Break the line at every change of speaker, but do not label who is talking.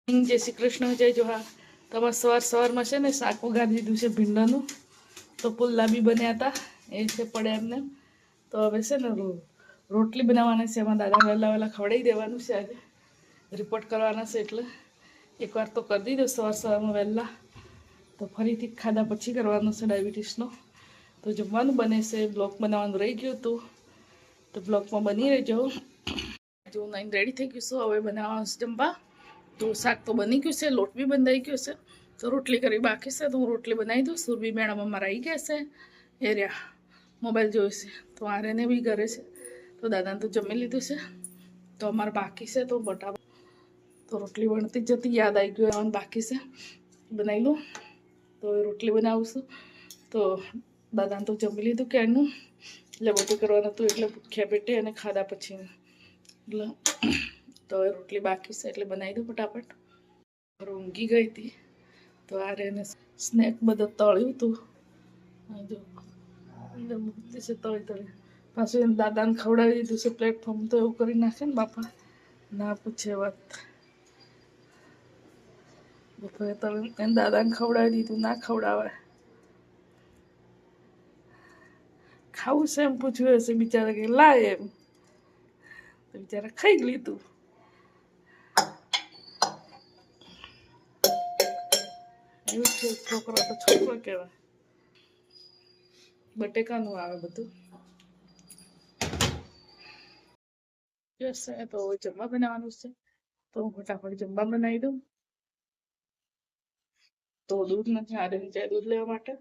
જય શ્રી કૃષ્ણ, જય જોહાર. તમારે સવારમાં છે ને શાક વઘારી દીધું છે ભીંડાનું. તો પુલ્લા બી બન્યા હતા, એ છે પડ્યા એમને. તો હવે છે ને રોટલી બનાવવાના છે. એમાં દાદા વહેલા ખવડાવી દેવાનું છે. આજે રિપોર્ટ કરવાના છે એટલે એકવાર તો કરી દીધો સવારમાં વહેલા. તો ફરીથી ખાધા પછી કરવાનું છે ડાયાબિટીસનો. તો જમવાનું બને છે, બ્લોક બનાવવાનું રહી ગયું હતું, તો બ્લોકમાં બની રહેજો. જો નાઈને રેડી થઈ ગયું છું, હવે બનાવવાનું છે જમવા. તો શાક તો બની ગયું છે, લોટ બી બંધાઈ ગયો છે. તો રોટલી કરવી બાકી છે, તો હું રોટલી બનાવી દઉં. સુરભી મેડમ અમારા આવી ગયા છે, એ રહ્યા મોબાઈલ જોઈશે. તો આર્યને બી ઘરે છે. તો દાદાને તો જમી લીધું છે, તો અમારે બાકી છે. તો બટાકા તો રોટલી વણતી જતી યાદ આવી ગયું આવવાનું બાકી છે, બનાવી લઉં. તો રોટલી બનાવું છું. તો દાદાને તો જમી લીધું ક્યારનું, એટલે બધું કરવાનું હતું. એટલે ભૂખ્યા પેટે અને ખાધા પછી એટલે તો હવે રોટલી બાકી છે એટલે બનાવી દઉં ફટાફટ. ઊંઘી ગઈ હતી, તો આ એને સ્નેક બધું તળ્યું હતું. જો અંદર મૂકતી છે તળી પાછું એને દાદાને ખવડાવી દીધું છે પ્લેટફોર્મ. તો એવું કરી નાખે ને બાપા, ના પૂછે વાત. બપોરે તો એને દાદાને ખવડાવી દીધું, ના ખવડાવે. ખાવું છે એમ પૂછ્યું હશે બિચારા કે લાય એમ, તો બિચારા ખાઈ જ લીધું. એવું છે છોકરો તો છોકરો કહેવાય. બટેકાનું આવે બધું. જશે તો જમવા બનાવવાનું છે, તો હું ફટાફટ જમવા બનાવી દઉં. તો દૂધ નથી, આરે જાય દૂધ લેવા માટે.